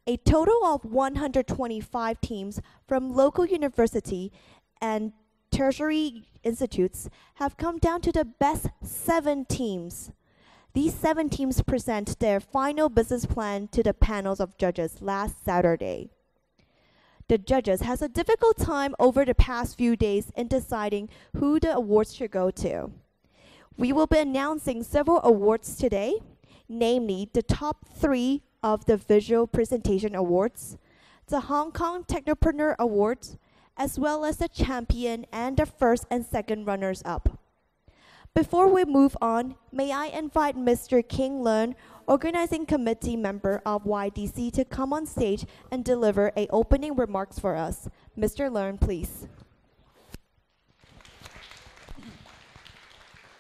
A total of 125 teams from local university and tertiary institutes have come down to the best 7 teams. These 7 teams present their final business plan to the panels of judges last Saturday. The judges has a difficult time over the past few days in deciding who the awards should go to. We will be announcing several awards today, namely the top 3 of the Visual Presentation Awards, the Hong Kong Technopreneur Awards, as well as the champion and the first and second runners-up. Before we move on, may I invite Mr. King Leung, organizing committee member of YDC, to come on stage and deliver a opening remarks for us. Mr. Leung, please.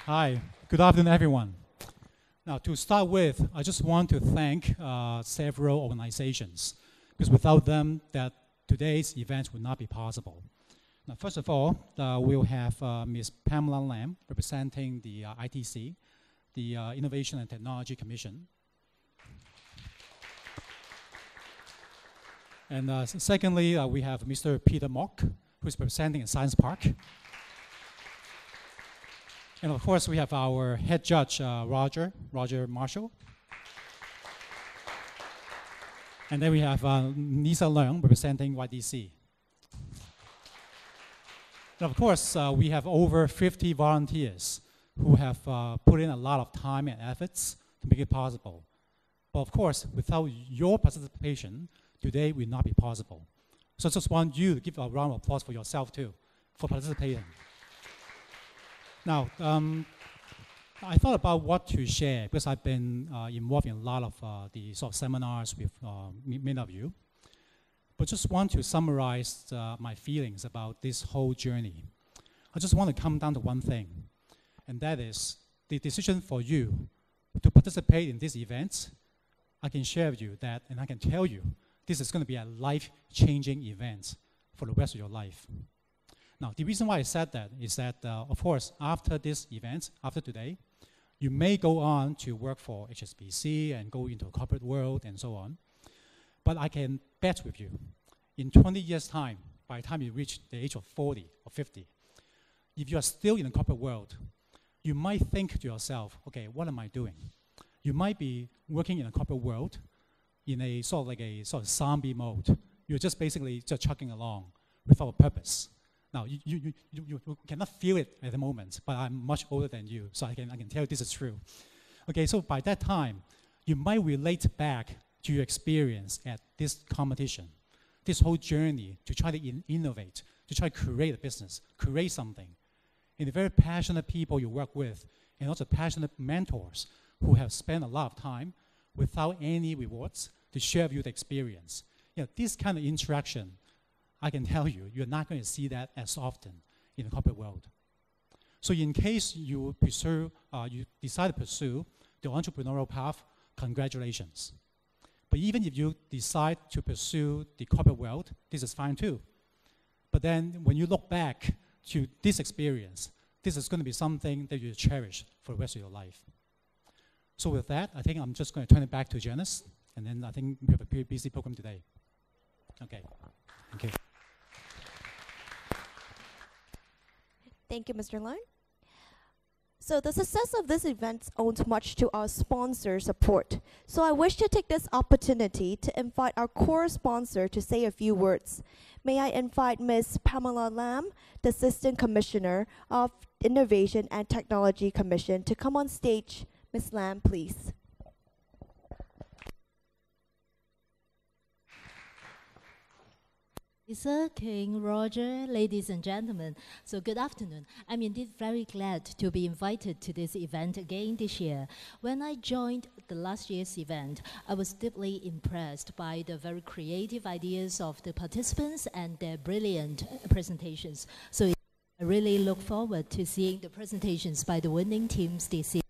Hi, good afternoon, everyone. Now, to start with, I just want to thank several organizations, because without them, today's event would not be possible. Now, first of all, we'll have Ms. Pamela Lam representing the ITC, the Innovation and Technology Commission. And secondly, we have Mr. Peter Mock, who's representing the Science Park. And of course, we have our head judge, Roger Marshall. And then we have Lisa Leung representing YDC. And of course, we have over 50 volunteers who have put in a lot of time and efforts to make it possible. But of course, without your participation, today will not be possible. So I just want you to give a round of applause for yourself too, for participating. Now, I thought about what to share because I've been involved in a lot of the sort of seminars with many of you. But just want to summarize my feelings about this whole journey. I just want to come down to one thing, and that is the decision for you to participate in this event. I can share with you that, and I can tell you, this is going to be a life-changing event for the rest of your life. Now, the reason why I said that is that, of course, after this event, after today, you may go on to work for HSBC and go into a corporate world and so on. But I can bet with you, in 20 years' time, by the time you reach the age of 40 or 50, if you are still in the corporate world, you might think to yourself, okay, what am I doing? You might be working in a corporate world in a sort of zombie mode. You're just basically just chugging along without a purpose. Now, you cannot feel it at the moment, but I'm much older than you, so I can tell you this is true. Okay, so by that time, you might relate back to your experience at this competition, this whole journey to try to innovate, to try to create a business, create something. And the very passionate people you work with, and also passionate mentors who have spent a lot of time without any rewards to share with you the experience. This kind of interaction, I can tell you, you're not going to see that as often in the corporate world. So in case you decide to pursue the entrepreneurial path, congratulations. But even if you decide to pursue the corporate world, this is fine too. But then when you look back to this experience, this is going to be something that you cherish for the rest of your life. So with that, I think I'm just going to turn it back to Janice, and then I think we have a pretty busy program today. Okay, thank you. Thank you, Mr. Leung. So the success of this event owes much to our sponsor support. So I wish to take this opportunity to invite our core sponsor to say a few words. May I invite Ms. Pamela Lam, the Assistant Commissioner of Innovation and Technology Commission, to come on stage. Ms. Lam, please. Lisa, King, Roger, ladies and gentlemen, so good afternoon. I'm indeed very glad to be invited to this event again this year. When I joined the last year's event, I was deeply impressed by the very creative ideas of the participants and their brilliant presentations. So I really look forward to seeing the presentations by the winning teams this year.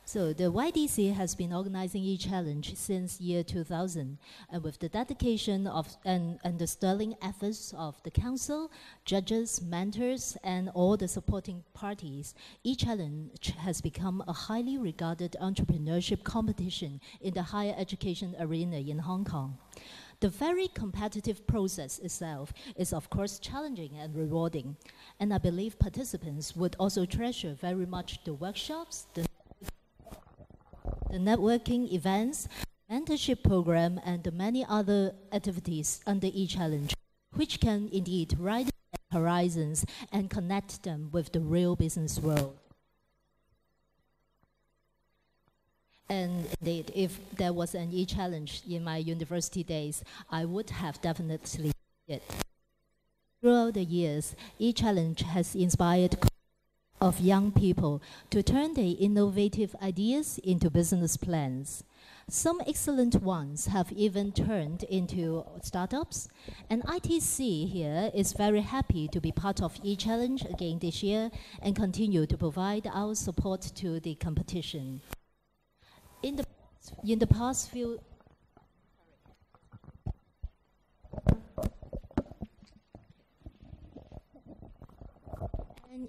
So the YDC has been organizing E-Challenge since year 2000, and with the dedication of and the sterling efforts of the council, judges, mentors, and all the supporting parties, E-Challenge has become a highly regarded entrepreneurship competition in the higher education arena in Hong Kong. The very competitive process itself is of course challenging and rewarding, and I believe participants would also treasure very much the workshops, the networking events, mentorship program, and the many other activities under E-Challenge, which can indeed widen their horizons and connect them with the real business world. And indeed, if there was an E-Challenge in my university days, I would have definitely it. Throughout the years, E-Challenge has inspired of young people to turn their innovative ideas into business plans. Some excellent ones have even turned into startups, and ITC here is very happy to be part of E-Challenge again this year and continue to provide our support to the competition. In the past few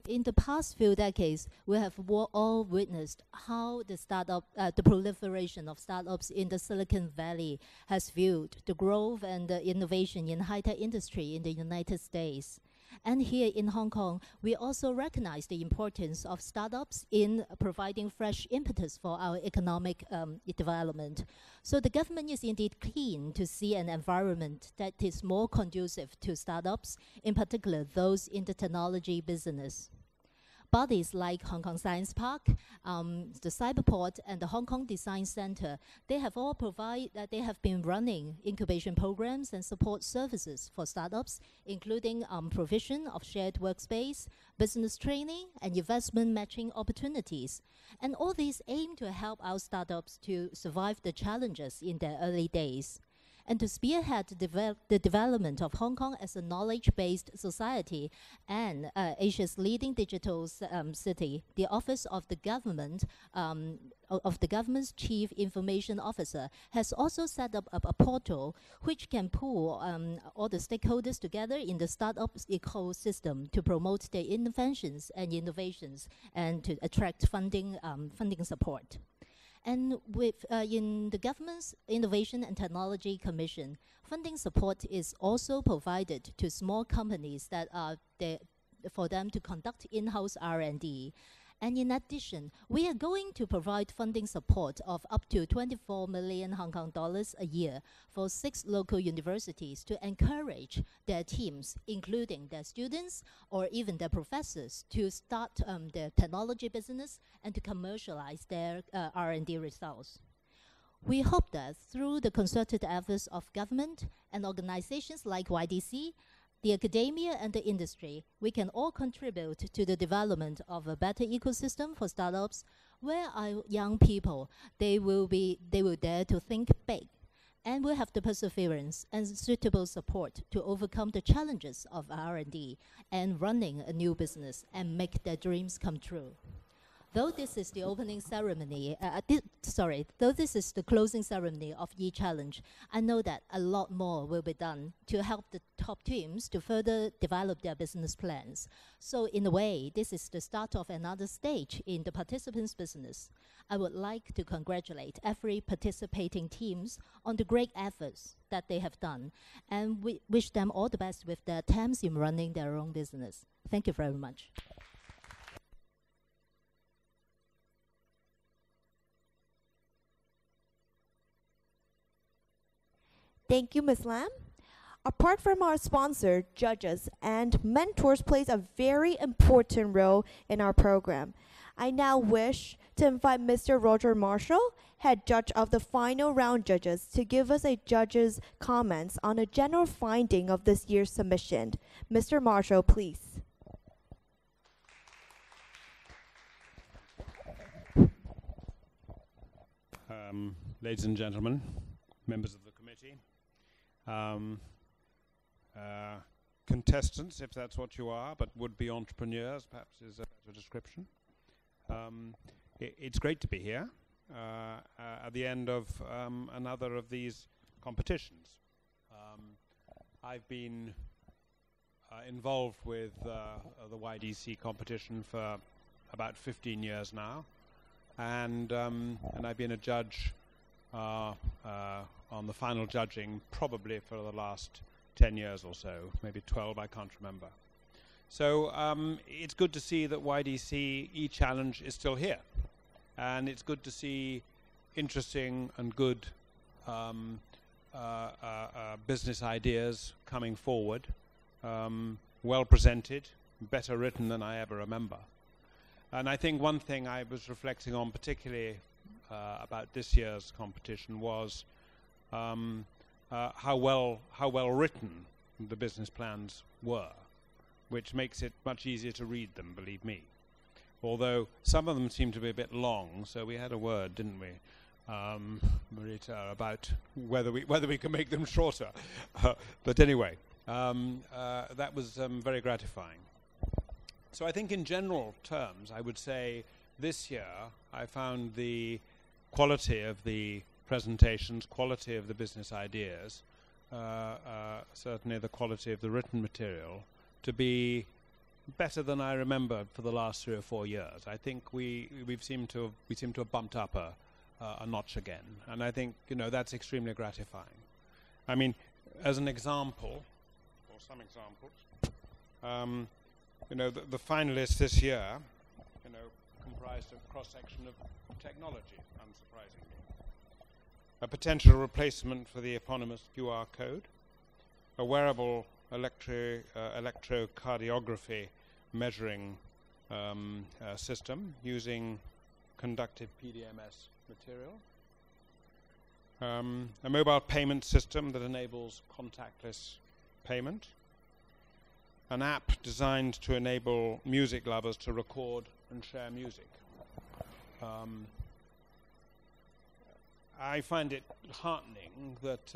In the past few decades, we have all witnessed how the proliferation of startups in the Silicon Valley has fueled the growth and the innovation in high-tech industry in the United States. And here in Hong Kong, we also recognize the importance of startups in providing fresh impetus for our economic development. So the government is indeed keen to see an environment that is more conducive to startups, in particular those in the technology business. Bodies like Hong Kong Science Park, the Cyberport, and the Hong Kong Design Center, they have been running incubation programs and support services for startups, including provision of shared workspace, business training, and investment matching opportunities. And all these aim to help our startups to survive the challenges in their early days. And to spearhead the development of Hong Kong as a knowledge-based society and Asia's leading digital city, the Office of the Government of the Government's Chief Information Officer has also set up a portal which can pull all the stakeholders together in the startup ecosystem to promote their inventions and innovations and to attract funding support. And in the government's Innovation and Technology Commission, funding support is also provided to small companies that are there for them to conduct in-house R&D. And in addition, we are going to provide funding support of up to 24 million Hong Kong dollars a year for 6 local universities to encourage their teams, including their students or even their professors, to start their technology business and to commercialize their R&D results. We hope that through the concerted efforts of government and organizations like YDC, the academia and the industry, we can all contribute to the development of a better ecosystem for startups where our young people, they will dare to think big and will have the perseverance and suitable support to overcome the challenges of R&D and running a new business and make their dreams come true. Though this is the opening ceremony, though this is the closing ceremony of E-Challenge, I know that a lot more will be done to help the top teams to further develop their business plans. So in a way, this is the start of another stage in the participants' business. I would like to congratulate every participating teams on the great efforts that they have done, and we wish them all the best with their attempts in running their own business. Thank you very much. Thank you, Ms. Lam. Apart from our sponsor, judges and mentors plays a very important role in our program. I now wish to invite Mr. Roger Marshall, head judge of the final round judges, to give us a judge's comments on a general finding of this year's submission. Mr. Marshall, please. Ladies and gentlemen, members of the committee, contestants, if that's what you are, but would-be entrepreneurs, perhaps is a better description. it's great to be here at the end of another of these competitions. I've been involved with the YDC competition for about 15 years now, and I've been a judge on the final judging probably for the last 10 years or so, maybe 12, I can't remember. So it's good to see that YDC E-Challenge is still here, and it's good to see interesting and good business ideas coming forward, well presented, better written than I ever remember. And I think one thing I was reflecting on particularly about this year's competition was how well written the business plans were, which makes it much easier to read them, believe me. Although some of them seem to be a bit long, so we had a word, didn't we, Marita, about whether we can make them shorter. But anyway, that was very gratifying. So I think in general terms, I would say this year I found the quality of the presentations, quality of the business ideas, certainly the quality of the written material, to be better than I remembered for the last 3 or 4 years. I think we seem to have bumped up a notch again, and I think that's extremely gratifying. I mean, as an example, or some examples, the finalists this year, comprised a cross-section of technology, unsurprisingly. A potential replacement for the eponymous QR code, a wearable electrocardiography measuring system using conductive PDMS material, a mobile payment system that enables contactless payment, an app designed to enable music lovers to record and share music. I find it heartening that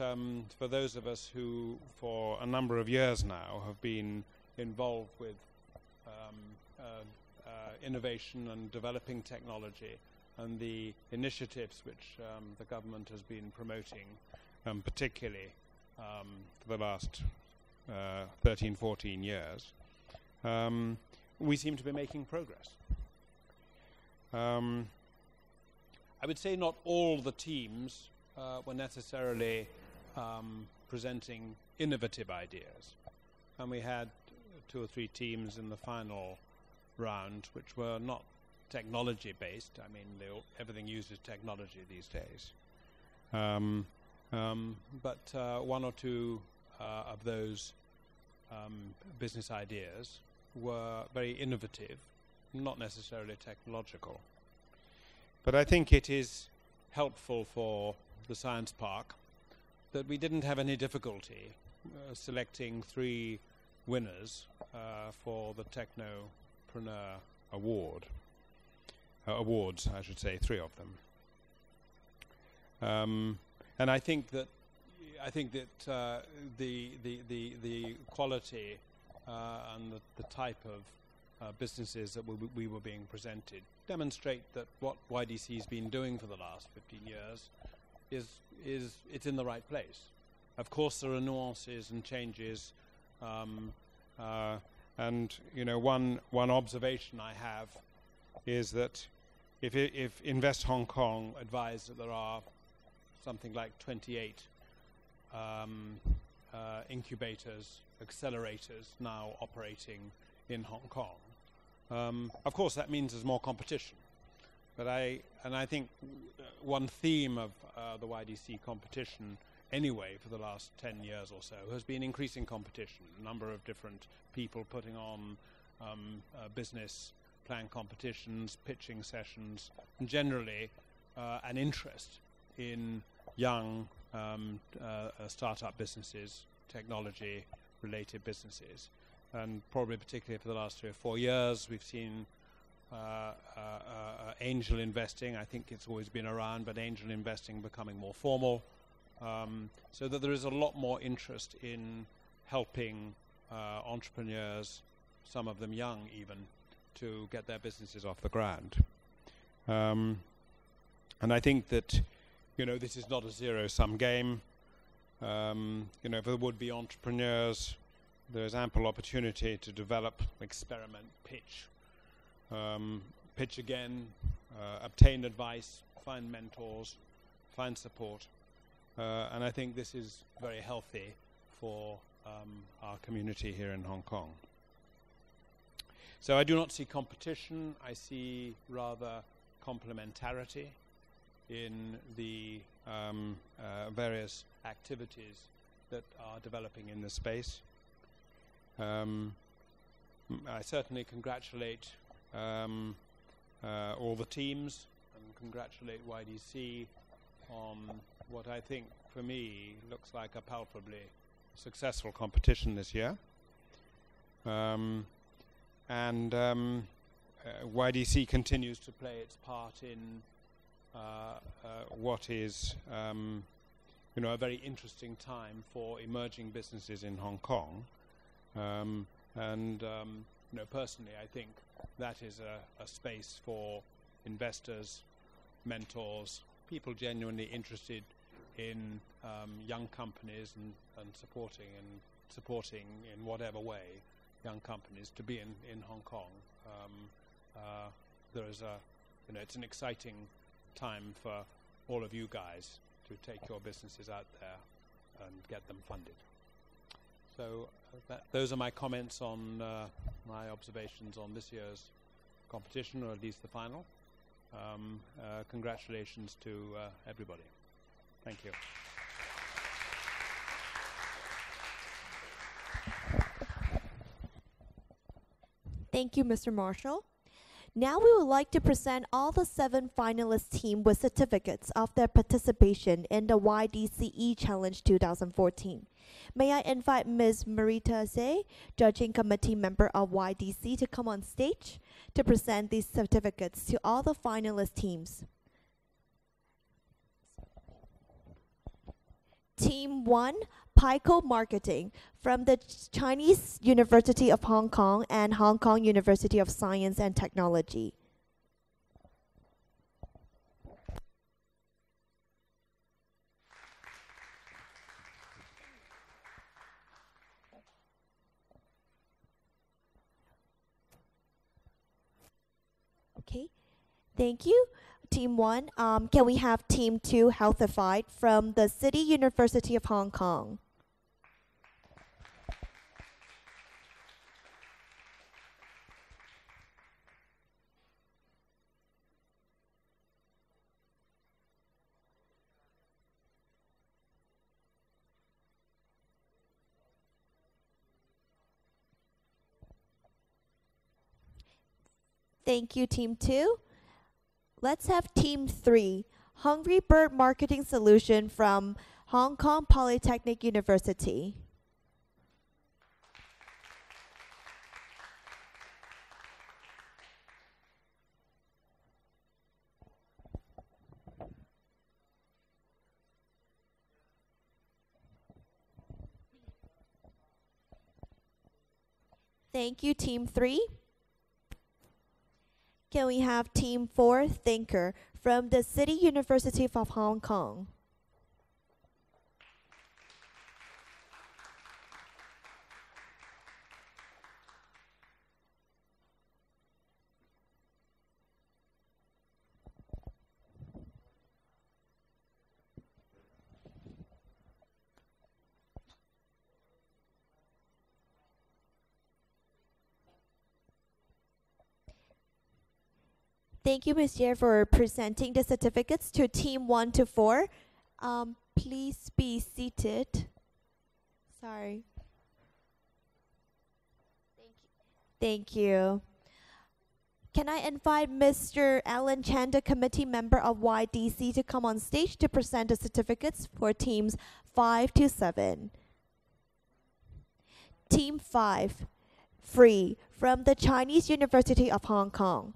for those of us who, for a number of years now, have been involved with innovation and developing technology and the initiatives which the government has been promoting, particularly for the last 13, 14 years, we seem to be making progress. I would say not all the teams were necessarily presenting innovative ideas, and we had 2 or 3 teams in the final round which were not technology based. I mean, everything uses technology these days, but 1 or 2 of those business ideas were very innovative, not necessarily technological. But I think it is helpful for the science park that we didn't have any difficulty selecting 3 winners for the Technopreneur awards, I should say, 3 of them. And I think that the quality and the type of businesses that we were being presented demonstrate that what YDC has been doing for the last 15 years it's in the right place. Of course, there are nuances and changes, and one observation I have is that if Invest Hong Kong advised that there are something like 28 incubators, accelerators now operating in Hong Kong. Of course, that means there's more competition. But I think one theme of the YDC competition, anyway, for the last 10 years or so, has been increasing competition. A number of different people putting on business plan competitions, pitching sessions, and generally an interest in young startup businesses, technology-related businesses. And probably particularly for the last 3 or 4 years, we've seen angel investing. I think it's always been around, but angel investing becoming more formal, so that there is a lot more interest in helping entrepreneurs, some of them young even, to get their businesses off the ground. And I think that, this is not a zero-sum game. For the would-be entrepreneurs, there's ample opportunity to develop, experiment, pitch. Pitch again, obtain advice, find mentors, find support. And I think this is very healthy for our community here in Hong Kong. So I do not see competition. I see rather complementarity in the various activities that are developing in this space. I certainly congratulate all the teams and congratulate YDC on what I think, for me, looks like a palpably successful competition this year. YDC continues to play its part in what is a very interesting time for emerging businesses in Hong Kong. Personally, I think that is a space for investors, mentors, people genuinely interested in young companies and supporting in whatever way young companies to be in Hong Kong. There is it's an exciting time for all of you guys to take your businesses out there and get them funded. So those are my comments on my observations on this year's competition, or at least the final. Congratulations to everybody. Thank you. Thank you, Mr. Marshall. Now we would like to present all the 7 finalist teams with certificates of their participation in the YDC E-Challenge 2014. May I invite Ms. Marita Zay, Judging Committee member of YDC, to come on stage to present these certificates to all the finalist teams. Team 1, Pico Marketing, from the Chinese University of Hong Kong and Hong Kong University of Science and Technology. Okay, thank you. Team 1, can we have Team 2, Healthified, from the City University of Hong Kong? Thank you, Team 2. Let's have Team 3, Hungry Bird Marketing Solution from Hong Kong Polytechnic University. Thank you, Team 3. Can we have Team 4, Thinker, from the City University of Hong Kong? Thank you, Ms. Ye, for presenting the certificates to Team 1 to 4. Please be seated. Sorry. Thank you. Can I invite Mr. Alan Chan, the committee member of YDC, to come on stage to present the certificates for Teams 5 to 7. Team 5, Free, from the Chinese University of Hong Kong.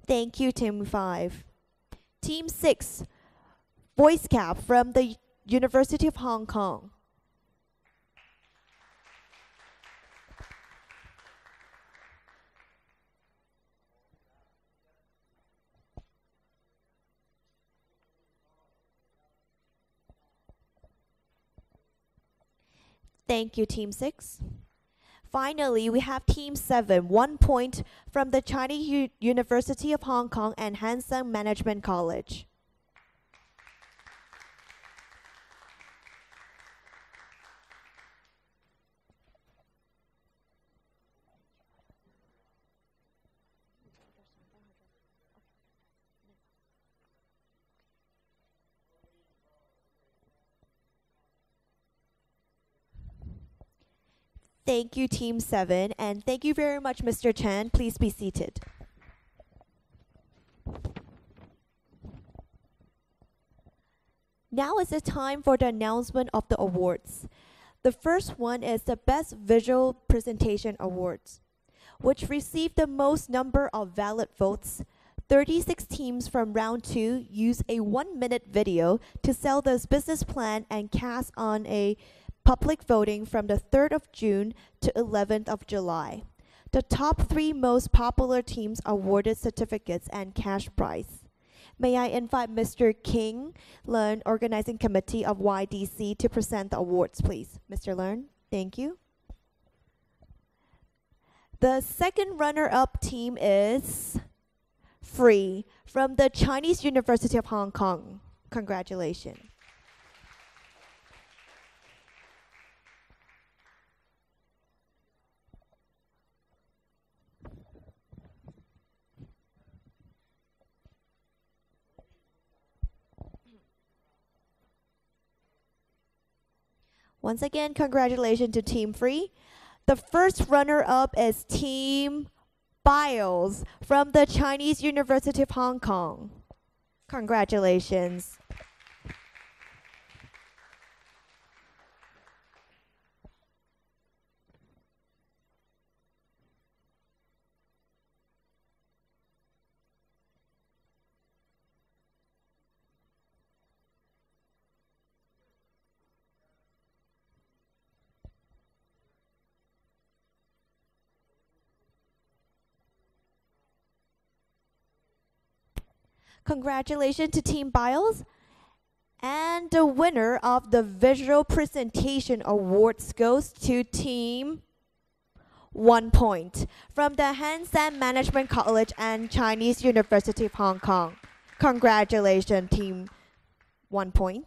Thank you, Team 5. Team 6, Voice Cap from the University of Hong Kong. Thank you, Team 6. Finally, we have Team 7, 1 point from the Chinese University of Hong Kong and Hang Seng Management College. Thank you, Team 7, and thank you very much, Mr. Chen. Please be seated. Now is the time for the announcement of the awards. The first one is the Best Visual Presentation Awards, which received the most number of valid votes. 36 teams from round 2 used a 1-minute video to sell this business plan and cast on a public voting from the 3rd of June to 11th of July. The top 3 most popular teams awarded certificates and cash prize. May I invite Mr. King, Learn, Organizing Committee of YDC to present the awards, please. Mr. Learn, thank you. The second runner-up team is Free from the Chinese University of Hong Kong. Congratulations. Once again, congratulations to Team Free. The first runner-up is Team Biles from the Chinese University of Hong Kong. Congratulations. Congratulations to Team Biles. And the winner of the Visual Presentation Awards goes to Team 1 point from the Hang Seng Management College and Chinese University of Hong Kong. Congratulations, Team 1 point.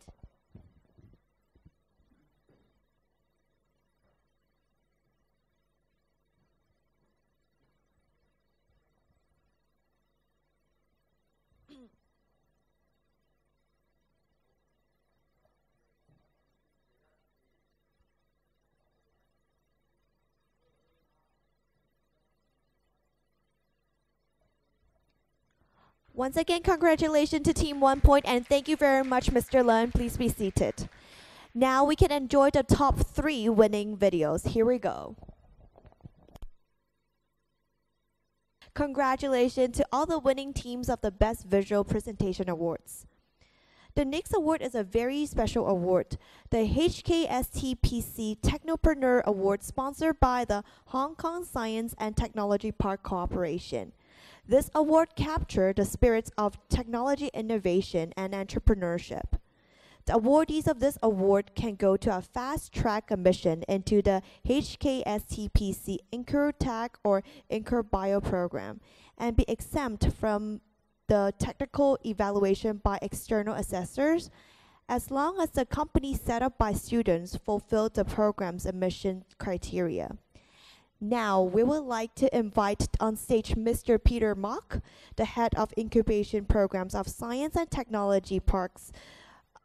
Once again, congratulations to Team 1 point, and thank you very much, Mr. Leung. Please be seated. Now we can enjoy the top 3 winning videos. Here we go. Congratulations to all the winning teams of the Best Visual Presentation Awards. The next award is a very special award, the HKSTPC Technopreneur Award, sponsored by the Hong Kong Science and Technology Park Corporation. This award captured the spirits of technology innovation and entrepreneurship. The awardees of this award can go to a fast-track admission into the HKSTPC IncurTech or IncurBio program and be exempt from the technical evaluation by external assessors as long as the company set up by students fulfill the program's admission criteria. Now, we would like to invite on stage Mr. Peter Mock, the head of incubation programs of Science and Technology Parks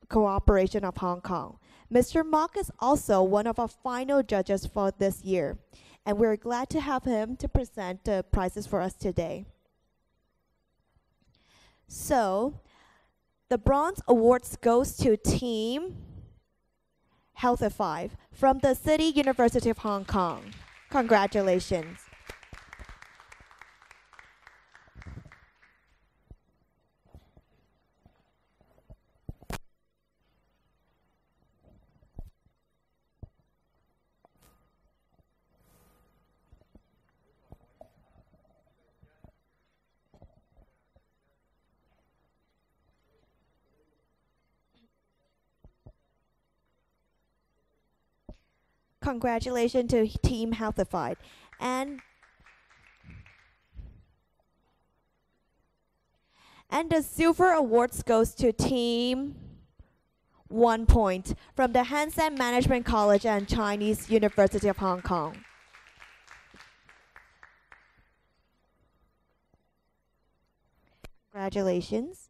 Cooperation of Hong Kong. Mr. Mock is also one of our final judges for this year, and we're glad to have him to present the prizes for us today. So, the bronze awards goes to Team Healthify from the City University of Hong Kong. Congratulations. Congratulations to Team Healthified. And the silver awards goes to Team 1 point from the Hansen Management College and Chinese University of Hong Kong. Congratulations.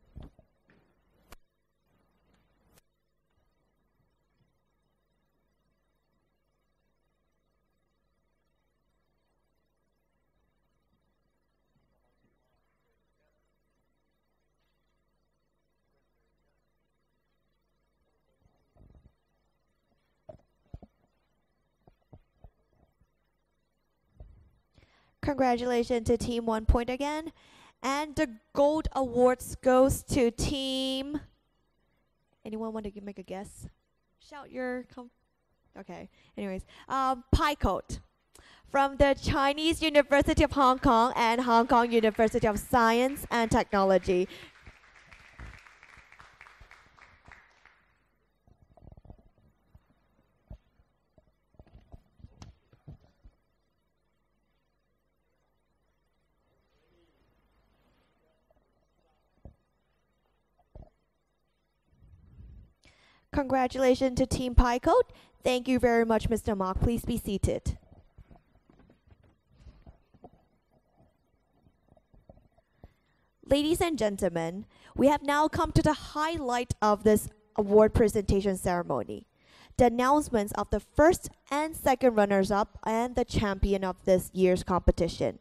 Congratulations to Team 1 point again. And the gold awards goes to Team. Anyone want to make a guess? Shout your. Okay. Anyways, Pie Coat from the Chinese University of Hong Kong and Hong Kong University of Science and Technology. Congratulations to Team Pie Coat. Thank you very much, Mr. Mock. Please be seated. Ladies and gentlemen, we have now come to the highlight of this award presentation ceremony. The announcements of the first and second runners-up and the champion of this year's competition.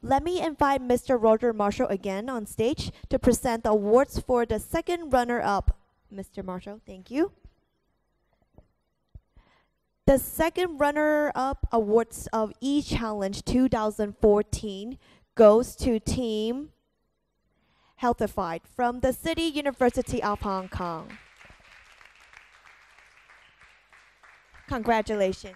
Let me invite Mr. Roger Marshall again on stage to present the awards for the second runner-up. Mr. Marshall, thank you. The second runner-up awards of E-Challenge 2014 goes to Team Healthified from the City University of Hong Kong. Congratulations.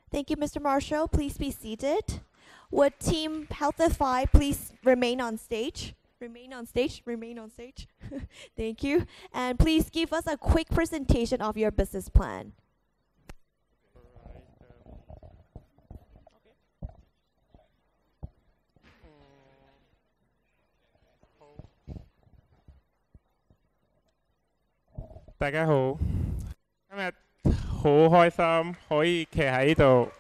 Thank you, Mr. Marshall. Please be seated. Would Team Healthify please remain on stage? Remain on stage. Remain on stage. Thank you. And please give us a quick presentation of your business plan. 大家好，今日好開心可以企喺呢度，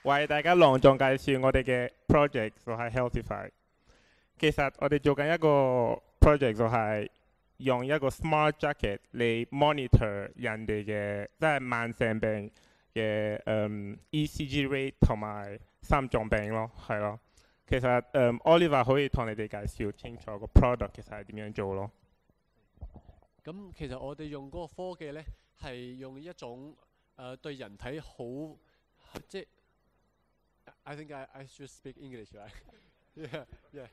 為大家隆重介紹我哋嘅 project 就係 Healthify。其實我哋做緊一個 project 就係用一個 smart jacket 嚟 monitor 人哋嘅即係慢性病嘅ECG rate 同埋心臟病咯，係咯。其實Oliver 可以同你哋介紹清楚個 product 其實係點樣做咯。 咁其實我哋用嗰個科技咧，係用一種對人體好，即係 I think I should speak English, right? yeah.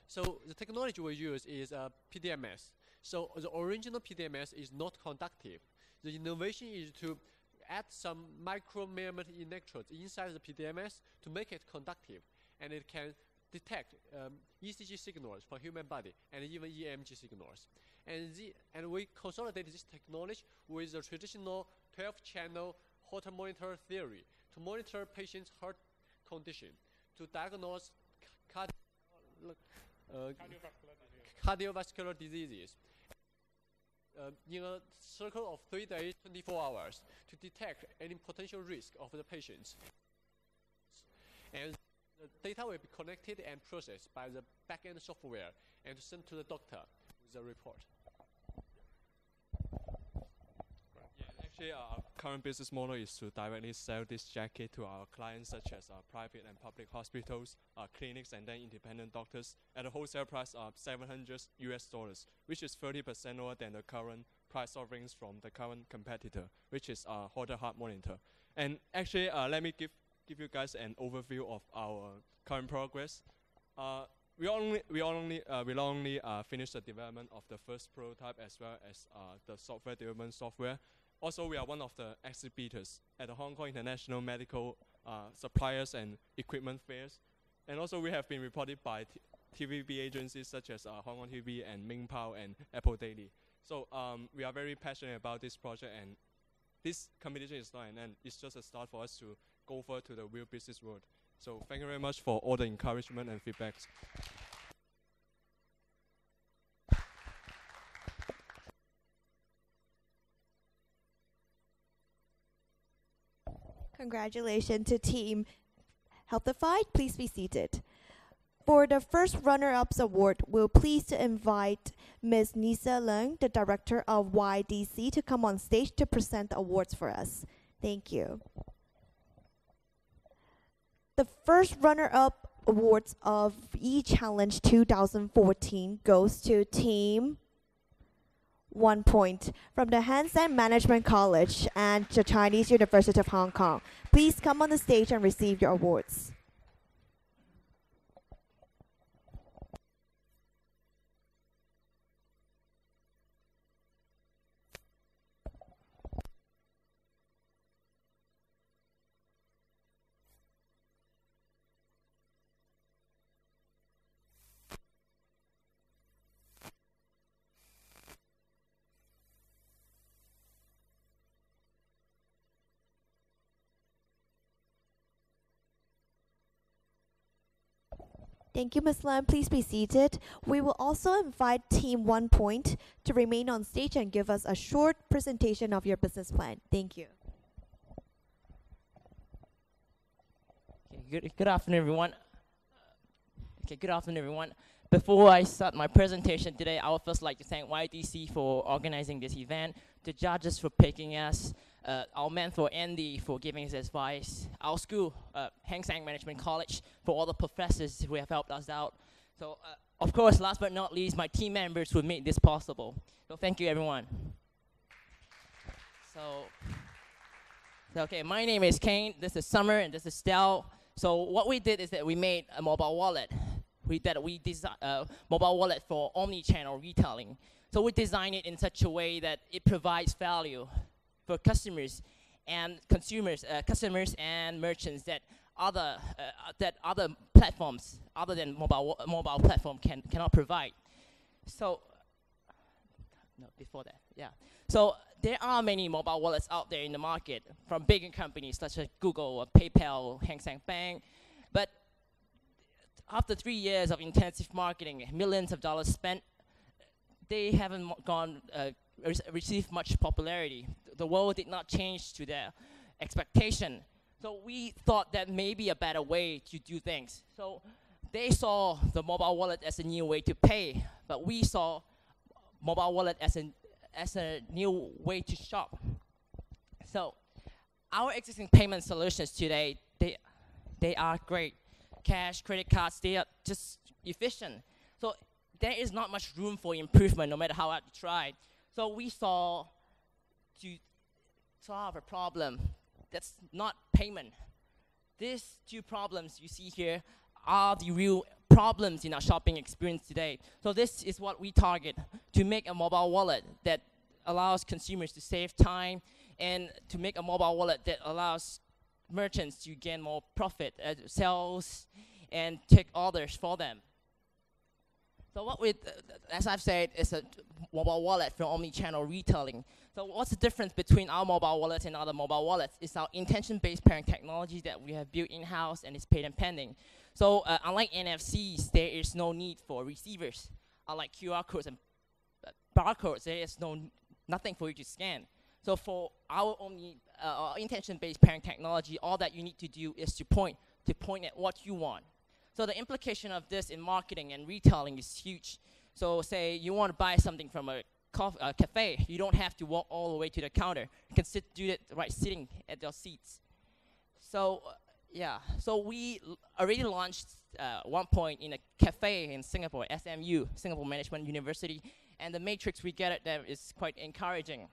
So the technology we use is PDMS. So the original PDMS is not conductive. The innovation is to add some micromillimeter electrodes inside the PDMS to make it conductive, and it can detect ECG signals from human body and even EMG signals. And we consolidated this technology with the traditional 12-channel heart monitor theory to monitor patients' heart condition, to diagnose cardiovascular diseases in a circle of 3 days, 24 hours, to detect any potential risk of the patients. And the data will be collected and processed by the back-end software and sent to the doctor with the report. Actually, our current business model is to directly sell this jacket to our clients, such as private and public hospitals, clinics, and then independent doctors, at a wholesale price of $700, which is 30% lower than the current price offerings from the current competitor, which is Holter Heart Monitor. And actually, let me give you guys an overview of our current progress. we only finished the development of the first prototype as well as the software development software. Also, we are one of the exhibitors at the Hong Kong International Medical Suppliers and Equipment Fairs. And also, we have been reported by TVB agencies such as Hong Kong TV and Ming Pao and Apple Daily. So we are very passionate about this project, and this competition is not an end. It's just a start for us to go further to the real business world. So thank you very much for all the encouragement and feedbacks. Congratulations to Team Healthified. Please be seated. For the first runner-ups award, we're pleased to invite Ms. Nisa Leung, the director of YDC, to come on stage to present the awards for us. Thank you. The first runner-up awards of E-Challenge 2014 goes to Team 1 point from the Hang Seng Management College and the Chinese University of Hong Kong. Please come on the stage and receive your awards. Thank you, Ms. Lam. Please be seated. We will also invite Team 1 point to remain on stage and give us a short presentation of your business plan. Thank you. Okay, good afternoon, everyone. Good afternoon, everyone. Before I start my presentation today, I would first like to thank YDC for organizing this event, the judges for picking us, our mentor Andy for giving us advice, our school, Hang Seng Management College, for all the professors who have helped us out. So, of course, last but not least, my team members who made this possible. So thank you, everyone. Okay, my name is Kane, this is Summer, and this is Stel. So what we did is that we made a mobile wallet. We designed a mobile wallet for omni-channel retailing. So we designed it in such a way that it provides value for customers and consumers, customers and merchants that other platforms other than mobile platform cannot provide. So no, before that, yeah. So there are many mobile wallets out there in the market from bigger companies such as Google, or PayPal, Hang Seng Bank, but after 3 years of intensive marketing, millions of dollars spent, they haven't received much popularity. The world did not change to their expectation. So we thought that may be a better way to do things. So they saw the mobile wallet as a new way to pay, but we saw mobile wallet as a new way to shop. So our existing payment solutions today, they are great. Cash, credit cards, they are just efficient. So there is not much room for improvement no matter how hard you try. So we saw to solve a problem that's not payment. These two problems you see here are the real problems in our shopping experience today. So this is what we target, to make a mobile wallet that allows consumers to save time, and to make a mobile wallet that allows merchants to gain more profit, sales, and take orders for them. So what we, as I've said, is a mobile wallet for omni-channel retailing. So what's the difference between our mobile wallet and other mobile wallets? It's our intention-based pairing technology that we have built in-house and is patent pending. So unlike NFCs, there is no need for receivers. Unlike QR codes and barcodes, there is nothing for you to scan. So for our intention-based pairing technology, all that you need to do is to point at what you want. So the implication of this in marketing and retailing is huge. So say you want to buy something from a cafe, you don't have to walk all the way to the counter. You can do it right sitting at your seats. So yeah, so we already launched 1 point in a cafe in Singapore, SMU, Singapore Management University, and the matrix we get at there is quite encouraging.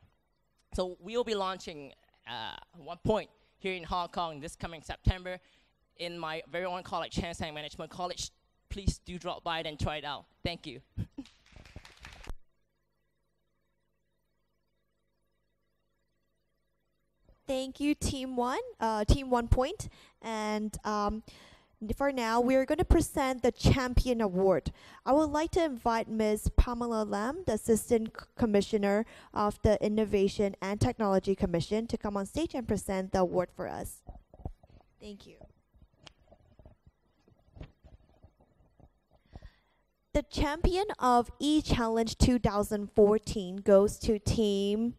So we'll be launching 1 point here in Hong Kong this coming September in my very own college, Hang Seng Management College, please do drop by it and try it out. Thank you. Thank you, Team 1 point. And for now, we're going to present the Champion Award. I would like to invite Ms. Pamela Lam, the Assistant Commissioner of the Innovation and Technology Commission, to come on stage and present the award for us. Thank you. The Champion of E-Challenge 2014 goes to Team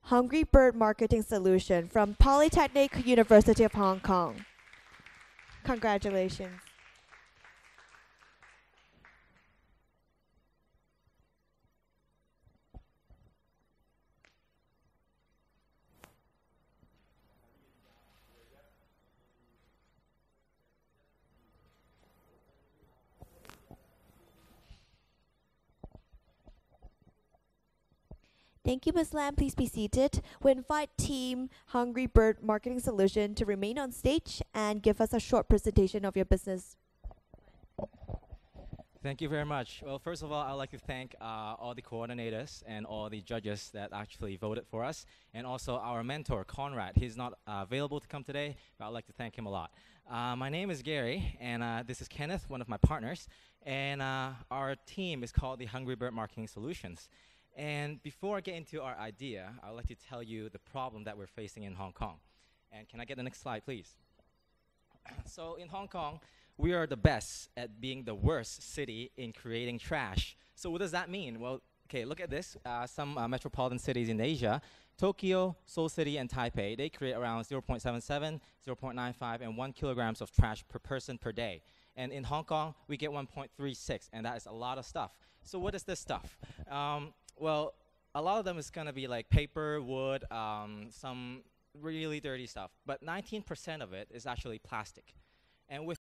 Hungry Bird Marketing Solution from Polytechnic University of Hong Kong. Congratulations. Thank you, Ms. Lam. Please be seated. We invite Team Hungry Bird Marketing Solution to remain on stage and give us a short presentation of your business. Thank you very much. Well, first of all, I'd like to thank all the coordinators and all the judges that actually voted for us, and also our mentor, Conrad. He's not available to come today, but I'd like to thank him a lot. My name is Gary, and this is Kenneth, one of my partners, and our team is called the Hungry Bird Marketing Solutions. And before I get into our idea, I'd like to tell you the problem that we're facing in Hong Kong. And can I get the next slide, please? So in Hong Kong, we are the best at being the worst city in creating trash. So what does that mean? Well, okay, look at this. Some metropolitan cities in Asia, Tokyo, Seoul City, and Taipei, they create around 0.77, 0.95, and 1 kilograms of trash per person per day. And in Hong Kong, we get 1.36, and that is a lot of stuff. So what is this stuff? Well, a lot of them is going to be like paper, wood, some really dirty stuff. But 19% of it is actually plastic. And with